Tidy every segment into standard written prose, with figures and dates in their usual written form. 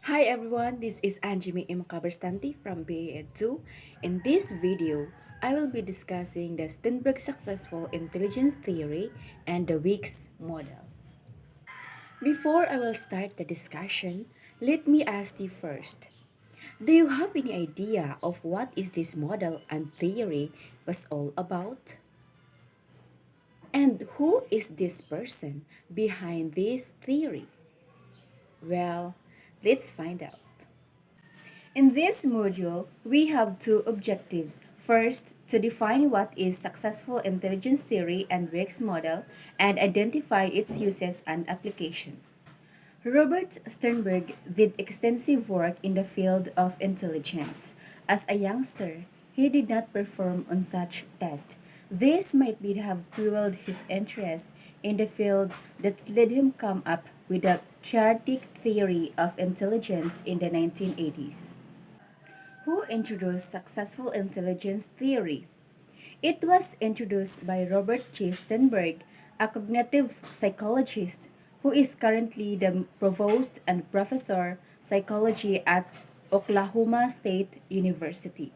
Hi everyone, this is Anjimi Imakabarstanti from BA Ed 2. In this video, I will be discussing the Sternberg Successful Intelligence Theory and the WICS model. Before I will start the discussion, let me ask you first. Do you have any idea of what is this model and theory was all about? And who is this person behind this theory? Well, let's find out. In this module, we have two objectives. First, to define what is successful intelligence theory and WICS model and identify its uses and application. Robert Sternberg did extensive work in the field of intelligence. As a youngster, he did not perform on such tests. This might be have fueled his interest in the field that led him come up with the theoretic theory of intelligence in the 1980s. Who introduced successful intelligence theory? It was introduced by Robert J. Sternberg, a cognitive psychologist who is currently the provost and professor psychology at Oklahoma State University.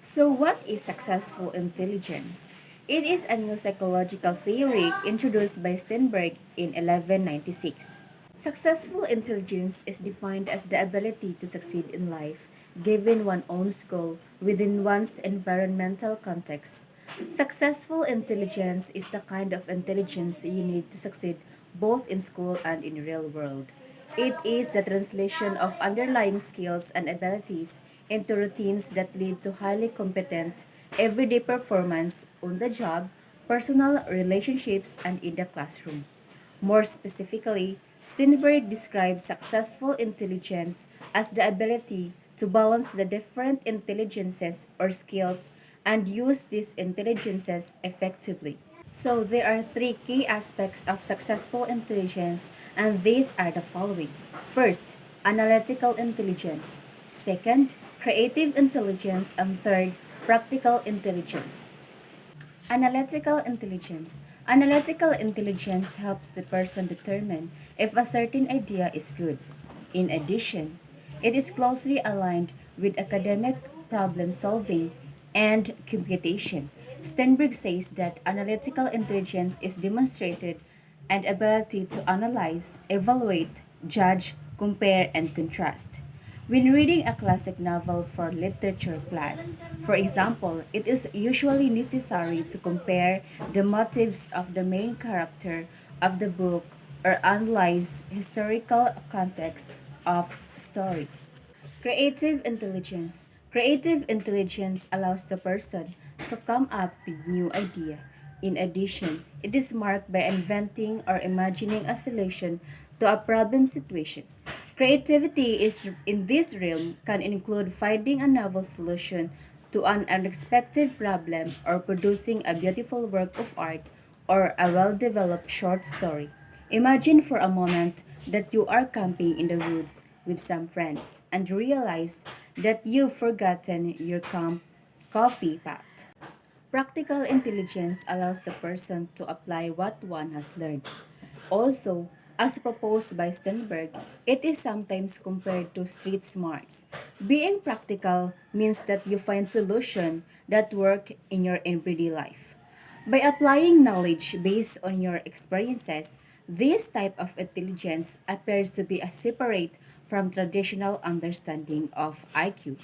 So what is successful intelligence? It is a new psychological theory introduced by Sternberg in 1196. Successful intelligence is defined as the ability to succeed in life, given one's own goal within one's environmental context. Successful intelligence is the kind of intelligence you need to succeed both in school and in real world. It is the translation of underlying skills and abilities into routines that lead to highly competent, everyday performance on the job, personal relationships, and in the classroom. More specifically, Sternberg describes successful intelligence as the ability to balance the different intelligences or skills and use these intelligences effectively. So there are three key aspects of successful intelligence, and these are the following. First, analytical intelligence. Second, creative intelligence. And third, practical intelligence. Analytical intelligence. Analytical intelligence helps the person determine if a certain idea is good. In addition, it is closely aligned with academic problem solving and computation. Sternberg says that analytical intelligence is demonstrated and ability to analyze, evaluate, judge, compare, and contrast. When reading a classic novel for literature class, for example, it is usually necessary to compare the motives of the main character of the book or analyze historical context of story. Creative intelligence. Creative intelligence allows the person to come up with new idea. In addition, it is marked by inventing or imagining a solution to a problem situation. Creativity is in this realm can include finding a novel solution to an unexpected problem or producing a beautiful work of art or a well-developed short story. Imagine for a moment that you are camping in the woods with some friends and realize that you've forgotten your camp coffee pot. Practical intelligence allows the person to apply what one has learned. Also, as proposed by Sternberg, it is sometimes compared to street smarts. Being practical means that you find solutions that work in your everyday life. By applying knowledge based on your experiences, this type of intelligence appears to be a separate from traditional understanding of IQ.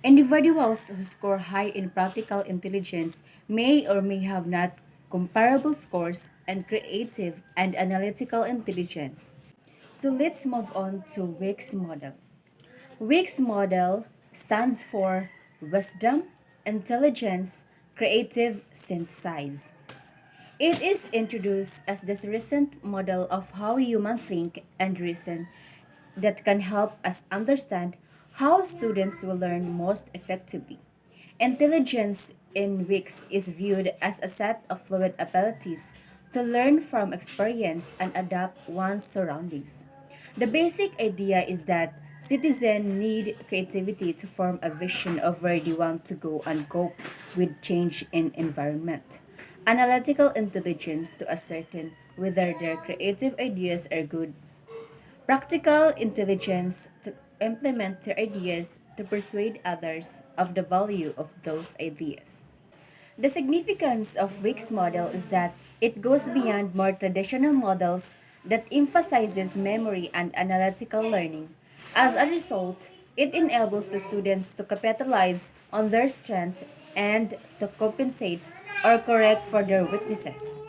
Individuals who score high in practical intelligence may or may have not comparable scores in creative and analytical intelligence. So let's move on to WICS model. WICS model stands for Wisdom, Intelligence, Creative Synthesize. It is introduced as this recent model of how humans think and reason that can help us understand how students will learn most effectively. Intelligence in WICS is viewed as a set of fluid abilities to learn from experience and adapt one's surroundings. The basic idea is that citizens need creativity to form a vision of where they want to go and cope with change in environment. Analytical intelligence to ascertain whether their creative ideas are good. practical intelligence to implement their ideas to persuade others of the value of those ideas. The significance of WICS model is that it goes beyond more traditional models that emphasizes memory and analytical learning. As a result, it enables the students to capitalize on their strengths and to compensate or correct for their weaknesses.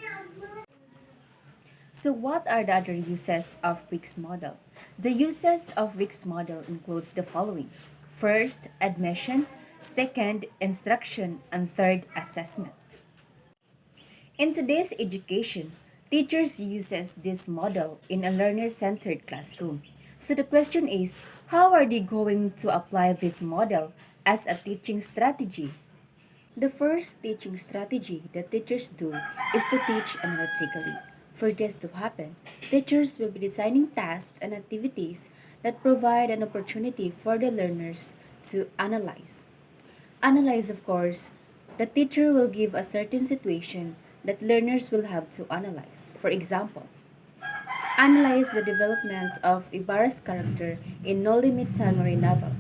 So what are the other uses of WICS model? The uses of WICS model includes the following. First, admission. Second, instruction. And third, assessment. In today's education, teachers uses this model in a learner-centered classroom. So the question is, how are they going to apply this model as a teaching strategy? The first teaching strategy that teachers do is to teach analytically. For this to happen, teachers will be designing tasks and activities that provide an opportunity for the learners to analyze. Analyze, of course, the teacher will give a certain situation that learners will have to analyze. For example, analyze the development of Ibarra's character in No Limit Summary novel.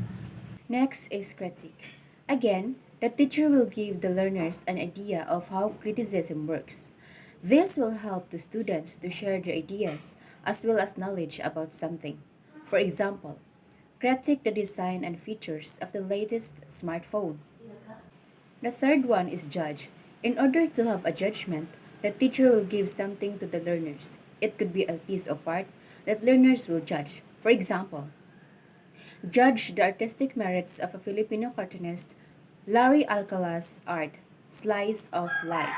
Next is critique. Again, the teacher will give the learners an idea of how criticism works. This will help the students to share their ideas as well as knowledge about something. For example, critique the design and features of the latest smartphone. The third one is judge. In order to have a judgment, the teacher will give something to the learners. It could be a piece of art that learners will judge. For example, judge the artistic merits of a Filipino cartoonist, Larry Alcala's art, Slice of Life.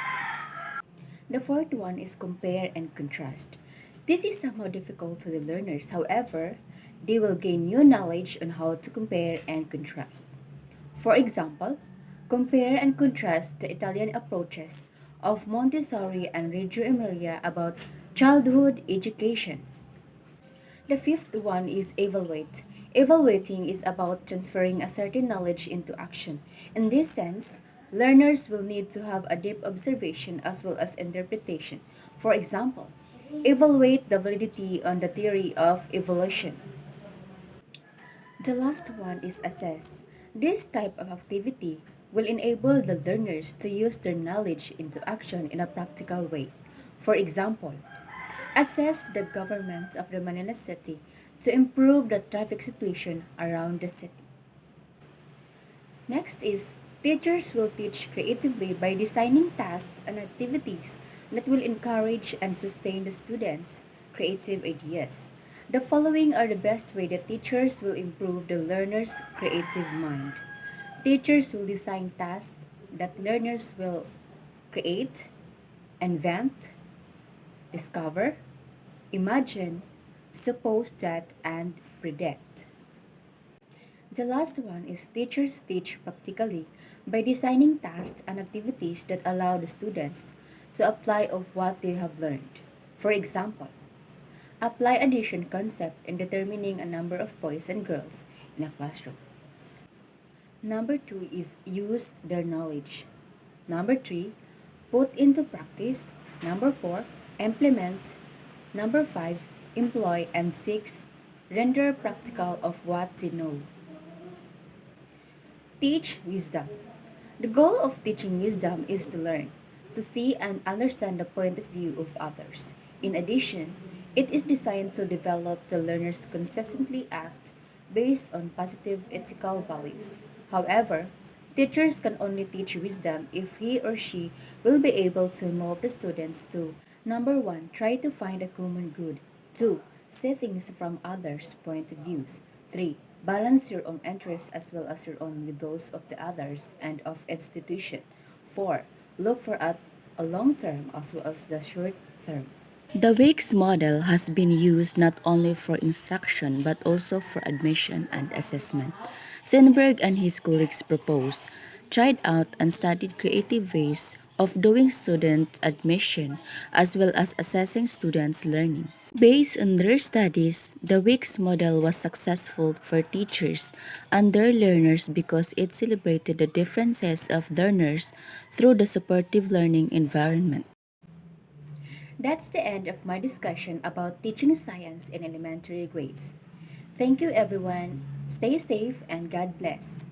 The fourth one is compare and contrast. This is somehow difficult to the learners, however, they will gain new knowledge on how to compare and contrast. For example, compare and contrast the Italian approaches of Montessori and Reggio Emilia about childhood education. The fifth one is evaluate. Evaluating is about transferring a certain knowledge into action. In this sense, learners will need to have a deep observation as well as interpretation. For example, evaluate the validity on the theory of evolution. The last one is assess. This type of activity will enable the learners to use their knowledge into action in a practical way. For example, assess the government of the Manila city to improve the traffic situation around the city. Next is teachers will teach creatively by designing tasks and activities that will encourage and sustain the students' creative ideas. The following are the best way that teachers will improve the learner's creative mind. Teachers will design tasks that learners will create, invent, discover, imagine, suppose that, and predict. The last one is teachers teach practically by designing tasks and activities that allow the students to apply of what they have learned. For example, apply addition concept in determining a number of boys and girls in a classroom. Number 2 is use their knowledge. Number 3, put into practice. Number 4, implement. Number 5, employ. And 6, render practical of what they know. Teach wisdom. The goal of teaching wisdom is to learn, to see and understand the point of view of others. In addition, it is designed to develop the learners consistently act based on positive ethical values. However, teachers can only teach wisdom if he or she will be able to move the students to number 1, try to find a common good. 2, see things from others' point of views. 3, balance your own interests as well as your own with those of the others and of institution. 4, look for at a long term as well as the short term. The WICS model has been used not only for instruction but also for admission and assessment. Sternberg and his colleagues proposed, tried out, and studied creative ways of doing student admission as well as assessing students' learning. Based on their studies, the WICS model was successful for teachers and their learners because it celebrated the differences of learners through the supportive learning environment. That's the end of my discussion about teaching science in elementary grades. Thank you, everyone. Stay safe and God bless.